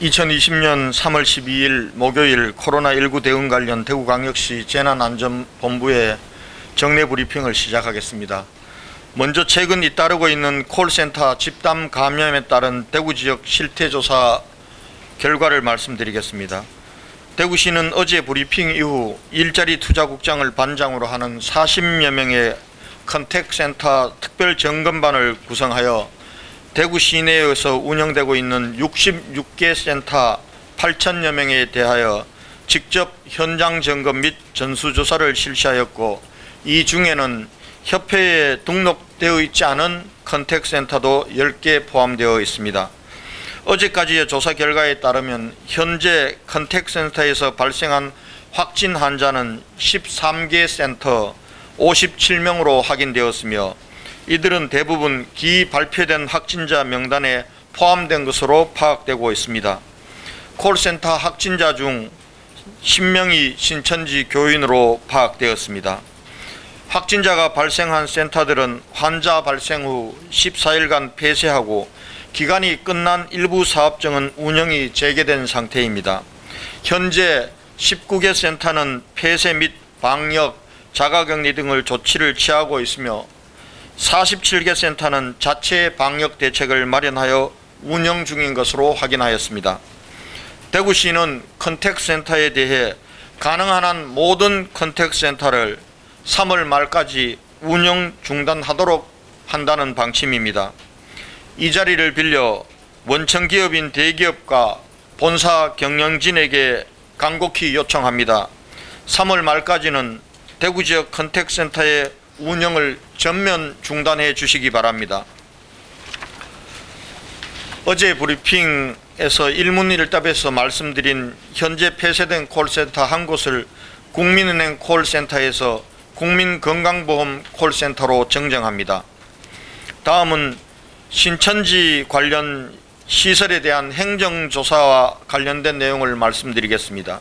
2020년 3월 12일 목요일 코로나19 대응 관련 대구광역시 재난안전본부의 정례 브리핑을 시작하겠습니다. 먼저 최근 잇따르고 있는 콜센터 집단 감염에 따른 대구지역 실태조사 결과를 말씀드리겠습니다. 대구시는 어제 브리핑 이후 일자리 투자국장을 반장으로 하는 40여 명의 컨택센터 특별점검반을 구성하여 대구 시내에서 운영되고 있는 66개 센터 8천여 명에 대하여 직접 현장 점검 및 전수조사를 실시하였고, 이 중에는 협회에 등록되어 있지 않은 컨택센터도 10개 포함되어 있습니다. 어제까지의 조사 결과에 따르면 현재 컨택센터에서 발생한 확진 환자는 13개 센터 57명으로 확인되었으며, 이들은 대부분 기 발표된 확진자 명단에 포함된 것으로 파악되고 있습니다. 콜센터 확진자 중 10명이 신천지 교인으로 파악되었습니다. 확진자가 발생한 센터들은 환자 발생 후 14일간 폐쇄하고 기간이 끝난 일부 사업장은 운영이 재개된 상태입니다. 현재 19개 센터는 폐쇄 및 방역, 자가격리 등을 조치를 취하고 있으며 47개 센터는 자체 방역 대책을 마련하여 운영 중인 것으로 확인하였습니다. 대구시는 컨택센터에 대해 가능한 한 모든 컨택센터를 3월 말까지 운영 중단하도록 한다는 방침입니다. 이 자리를 빌려 원청기업인 대기업과 본사 경영진에게 간곡히 요청합니다. 3월 말까지는 대구지역 컨택센터의 운영을 전면 중단해 주시기 바랍니다. 어제 브리핑에서 일문일답에서 말씀드린 현재 폐쇄된 콜센터 한 곳을 국민은행 콜센터에서 국민건강보험 콜센터로 정정합니다. 다음은 신천지 관련 시설에 대한 행정조사와 관련된 내용을 말씀드리겠습니다.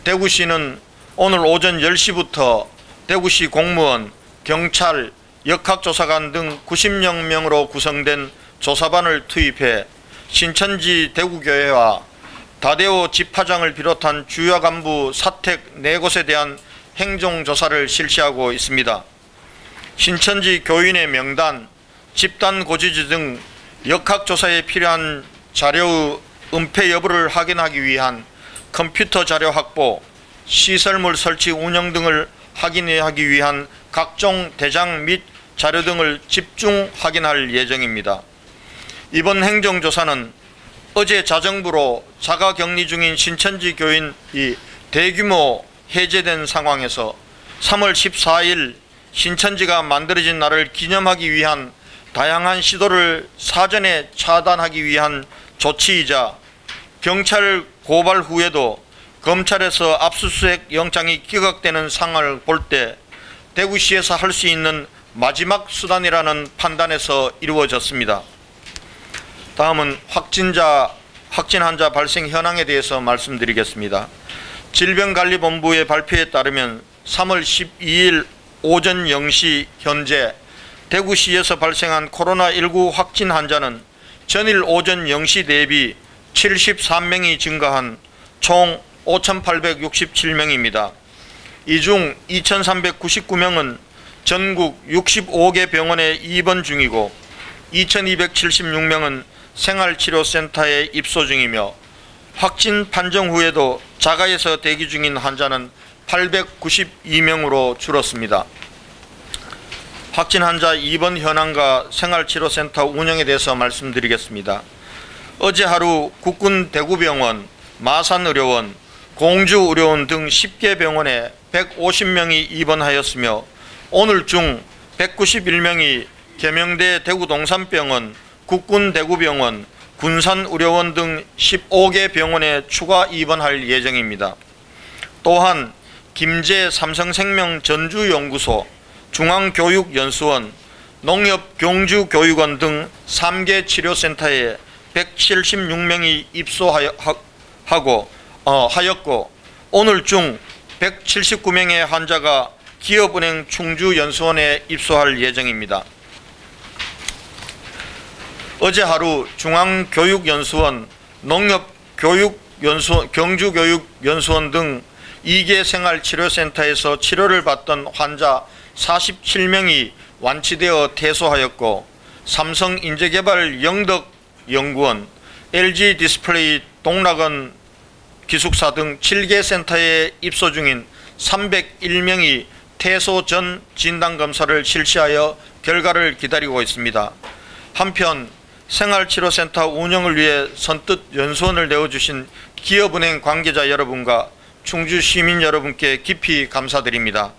대구시는 오늘 오전 10시부터 대구시 공무원, 경찰, 역학조사관 등 90여 명으로 구성된 조사반을 투입해 신천지 대구교회와 다대오 집화장을 비롯한 주요 간부 사택 4곳에 대한 행정조사를 실시하고 있습니다. 신천지 교인의 명단, 집단 고지지 등 역학조사에 필요한 자료의 은폐 여부를 확인하기 위한 컴퓨터 자료 확보, 시설물 설치 운영 등을 확인하기 위한 각종 대장 및 자료 등을 집중 확인할 예정입니다. 이번 행정조사는 어제 자정부로 자가격리 중인 신천지 교인이 대규모 해제된 상황에서 3월 14일 신천지가 만들어진 날을 기념하기 위한 다양한 시도를 사전에 차단하기 위한 조치이자, 경찰 고발 후에도 검찰에서 압수수색 영장이 기각되는 상황을 볼 때 대구시에서 할 수 있는 마지막 수단이라는 판단에서 이루어졌습니다. 다음은 확진 환자 발생 현황에 대해서 말씀드리겠습니다. 질병관리본부의 발표에 따르면 3월 12일 오전 0시 현재 대구시에서 발생한 코로나19 확진 환자는 전일 오전 0시 대비 73명이 증가한 총 5,867명입니다. 이 중 2,399명은 전국 65개 병원에 입원 중이고 2,276명은 생활치료센터에 입소 중이며, 확진 판정 후에도 자가에서 대기 중인 환자는 892명으로 줄었습니다. 확진 환자 입원 현황과 생활치료센터 운영에 대해서 말씀드리겠습니다. 어제 하루 국군 대구병원, 마산의료원, 공주의료원 등 10개 병원에 150명이 입원하였으며, 오늘 중 191명이 계명대 대구동산병원, 국군 대구병원, 군산의료원 등 15개 병원에 추가 입원할 예정입니다. 또한 김제 삼성생명 전주연구소, 중앙교육연수원, 농협경주교육원 등 3개 치료센터에 176명이 입소하였고, 오늘 중 179명의 환자가 기업은행 충주연수원에 입소할 예정입니다. 어제 하루 중앙교육연수원, 농협 경주교육연수원 등 2개 생활치료센터에서 치료를 받던 환자 47명이 완치되어 퇴소하였고, 삼성인재개발 영덕연구원, LG디스플레이 동락원 기숙사 등 7개 센터에 입소 중인 301명이 퇴소 전 진단검사를 실시하여 결과를 기다리고 있습니다. 한편 생활치료센터 운영을 위해 선뜻 연수원을 내어주신 기업은행 관계자 여러분과 충주 시민 여러분께 깊이 감사드립니다.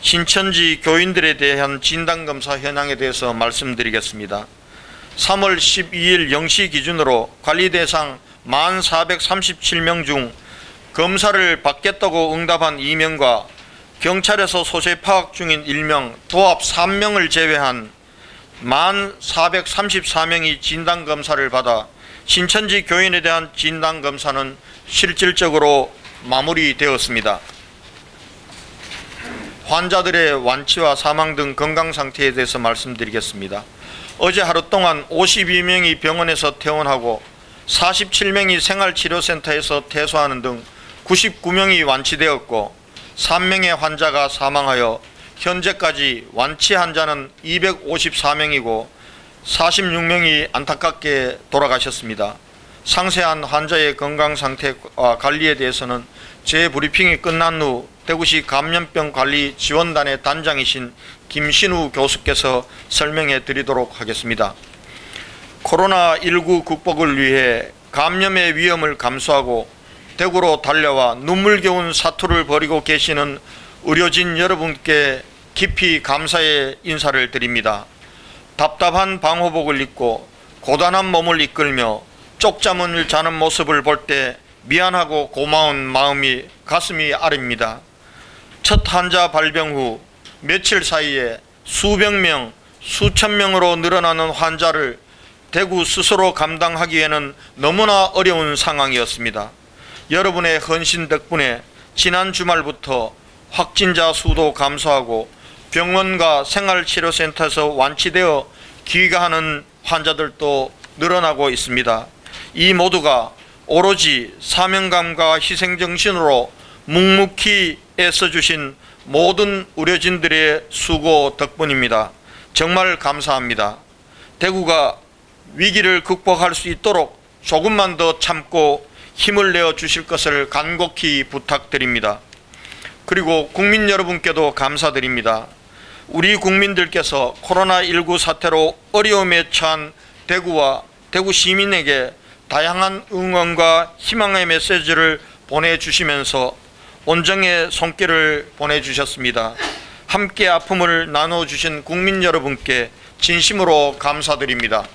신천지 교인들에 대한 진단검사 현황에 대해서 말씀드리겠습니다. 3월 12일 0시 기준으로 관리대상 1437명 중 검사를 받겠다고 응답한 2명과 경찰에서 소재 파악 중인 1명, 도합 3명을 제외한 1434명이 진단검사를 받아 신천지 교인에 대한 진단검사는 실질적으로 마무리되었습니다. 환자들의 완치와 사망 등 건강 상태에 대해서 말씀드리겠습니다. 어제 하루 동안 52명이 병원에서 퇴원하고 47명이 생활치료센터에서 퇴소하는 등 99명이 완치되었고 3명의 환자가 사망하여 현재까지 완치 환자는 254명이고 46명이 안타깝게 돌아가셨습니다. 상세한 환자의 건강 상태와 관리에 대해서는 재브리핑이 끝난 후 대구시 감염병관리지원단의 단장이신 김신우 교수께서 설명해 드리도록 하겠습니다. 코로나19 극복을 위해 감염의 위험을 감수하고 대구로 달려와 눈물겨운 사투를 벌이고 계시는 의료진 여러분께 깊이 감사의 인사를 드립니다. 답답한 방호복을 입고 고단한 몸을 이끌며 쪽잠을 자는 모습을 볼 때 미안하고 고마운 마음이 가슴이 아립니다. 첫 환자 발병 후 며칠 사이에 수백 명, 수천 명으로 늘어나는 환자를 대구 스스로 감당하기에는 너무나 어려운 상황이었습니다. 여러분의 헌신 덕분에 지난 주말부터 확진자 수도 감소하고 병원과 생활치료센터에서 완치되어 귀가하는 환자들도 늘어나고 있습니다. 이 모두가 오로지 사명감과 희생정신으로 묵묵히 애써주신 모든 의료진들의 수고 덕분입니다. 정말 감사합니다. 대구가 위기를 극복할 수 있도록 조금만 더 참고 힘을 내어 주실 것을 간곡히 부탁드립니다. 그리고 국민 여러분께도 감사드립니다. 우리 국민들께서 코로나19 사태로 어려움에 처한 대구와 대구 시민에게 다양한 응원과 희망의 메시지를 보내주시면서 온정의 손길을 보내주셨습니다. 함께 아픔을 나눠주신 국민 여러분께 진심으로 감사드립니다.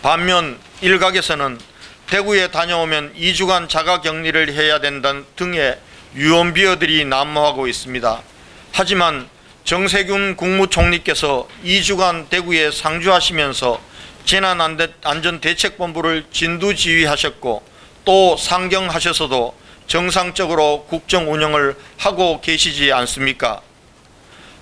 반면 일각에서는 대구에 다녀오면 2주간 자가격리를 해야 된다는 등의 유언비어들이 난무하고 있습니다. 하지만 정세균 국무총리께서 2주간 대구에 상주하시면서 재난안전대책본부를 진두지휘하셨고 또 상경하셔서도 정상적으로 국정 운영을 하고 계시지 않습니까?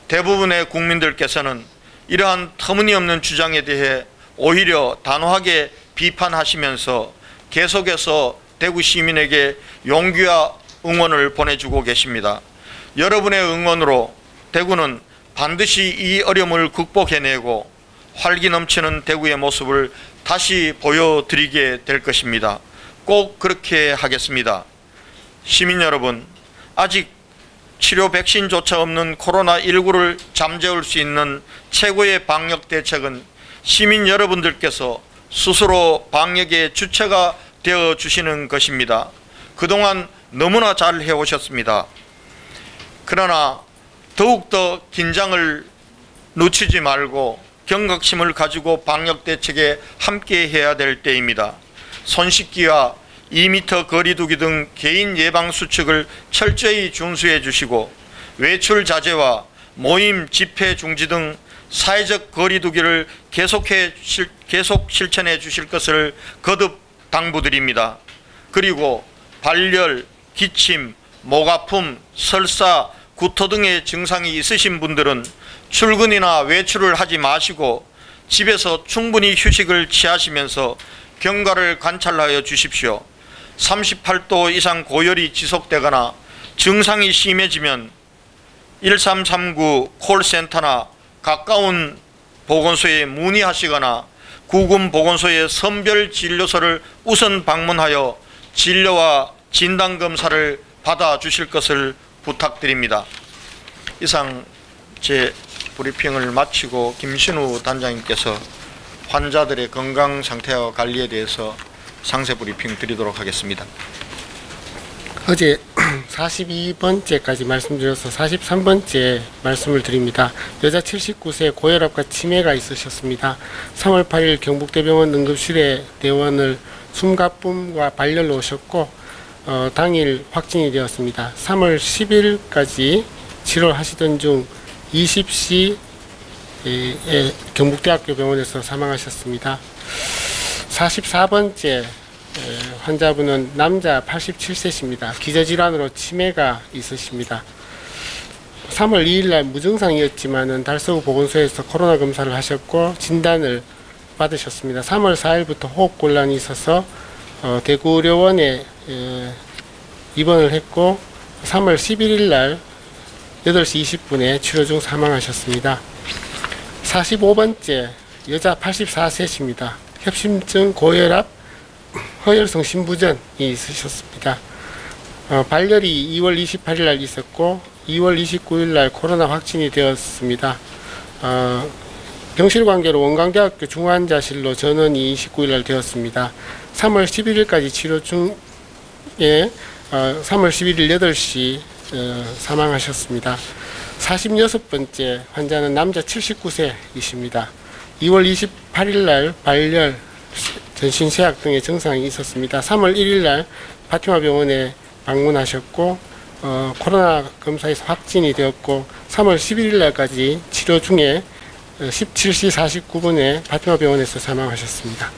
대부분의 국민들께서는 이러한 터무니없는 주장에 대해 오히려 단호하게 비판하시면서 계속해서 대구 시민에게 용기와 응원을 보내주고 계십니다. 여러분의 응원으로 대구는 반드시 이 어려움을 극복해내고 활기 넘치는 대구의 모습을 다시 보여드리게 될 것입니다. 꼭 그렇게 하겠습니다. 시민 여러분, 아직 치료 백신조차 없는 코로나19를 잠재울 수 있는 최고의 방역 대책은 시민 여러분들께서 스스로 방역의 주체가 되어 주시는 것입니다. 그동안 너무나 잘 해오셨습니다. 그러나 더욱더 긴장을 늦추지 말고 경각심을 가지고 방역 대책에 함께 해야 될 때입니다. 손 씻기와 2m 거리두기 등 개인 예방 수칙을 철저히 준수해 주시고 외출 자제와 모임 집회 중지 등 사회적 거리두기를 계속 실천해 주실 것을 거듭 당부드립니다. 그리고 발열, 기침, 목 아픔, 설사, 구토 등의 증상이 있으신 분들은 출근이나 외출을 하지 마시고 집에서 충분히 휴식을 취하시면서 경과를 관찰하여 주십시오. 38도 이상 고열이 지속되거나 증상이 심해지면 1339 콜센터나 가까운 보건소에 문의하시거나 구군보건소의 선별진료소를 우선 방문하여 진료와 진단검사를 받아주실 것을 부탁드립니다. 이상 제 브리핑을 마치고 김신우 단장님께서 환자들의 건강 상태와 관리에 대해서 상세 브리핑 드리도록 하겠습니다. 어제 42번째까지 말씀드려서 43번째 말씀을 드립니다. 여자 79세 고혈압과 치매가 있으셨습니다. 3월 8일 경북대병원 응급실에 내원을 숨가쁨과 발열로 오셨고 당일 확진이 되었습니다. 3월 10일까지 치료하시던 중 20시에 경북대학교 병원에서 사망하셨습니다. 44번째 환자분은 남자 87세십니다. 기저질환으로 치매가 있으십니다. 3월 2일날 무증상이었지만은 달서구 보건소에서 코로나 검사를 하셨고 진단을 받으셨습니다. 3월 4일부터 호흡곤란이 있어서 대구의료원에 입원을 했고 3월 11일날 8시 20분에 치료 중 사망하셨습니다. 45번째 여자 84세십니다. 협심증, 고혈압, 허혈성 심부전이 있으셨습니다. 발열이 2월 28일 날 있었고 2월 29일 날 코로나 확진이 되었습니다. 병실 관계로 원광대학교 중환자실로 전원이 29일 날 되었습니다. 3월 11일까지 치료 중에 3월 11일 8시 사망하셨습니다. 46번째 환자는 남자 79세이십니다. 2월 28일 날 발열, 전신쇠약 등의 증상이 있었습니다. 3월 1일 날 파티마 병원에 방문하셨고 코로나 검사에서 확진이 되었고 3월 11일 날까지 치료 중에 17시 49분에 파티마 병원에서 사망하셨습니다.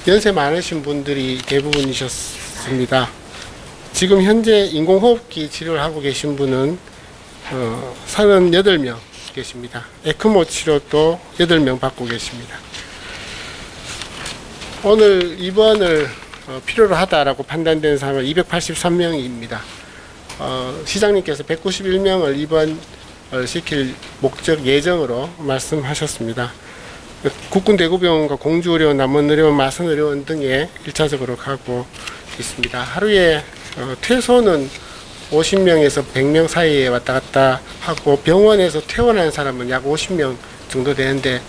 연세 많으신 분들이 대부분이셨습니다. 지금 현재 인공호흡기 치료를 하고 계신 분은 38명 계십니다. 에크모 치료도 8명 받고 계십니다. 오늘 입원을 필요로 하다라고 판단된 사람은 283명입니다. 시장님께서 191명을 입원을 시킬 목적 예정으로 말씀하셨습니다. 국군대구병원과 공주의료원, 남원의료원, 마산의료원 등에 1차적으로 가고 있습니다. 하루에 퇴소는 50명에서 100명 사이에 왔다 갔다 하고 병원에서 퇴원한 사람은 약 50명 정도 되는데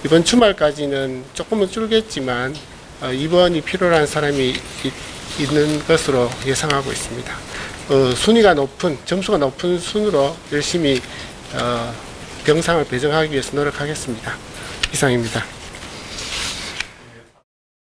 이번 주말까지는 조금은 줄겠지만 입원이 필요한 사람이 있는 것으로 예상하고 있습니다. 순위가 높은, 점수가 높은 순으로 열심히 병상을 배정하기 위해서 노력하겠습니다. 이상입니다.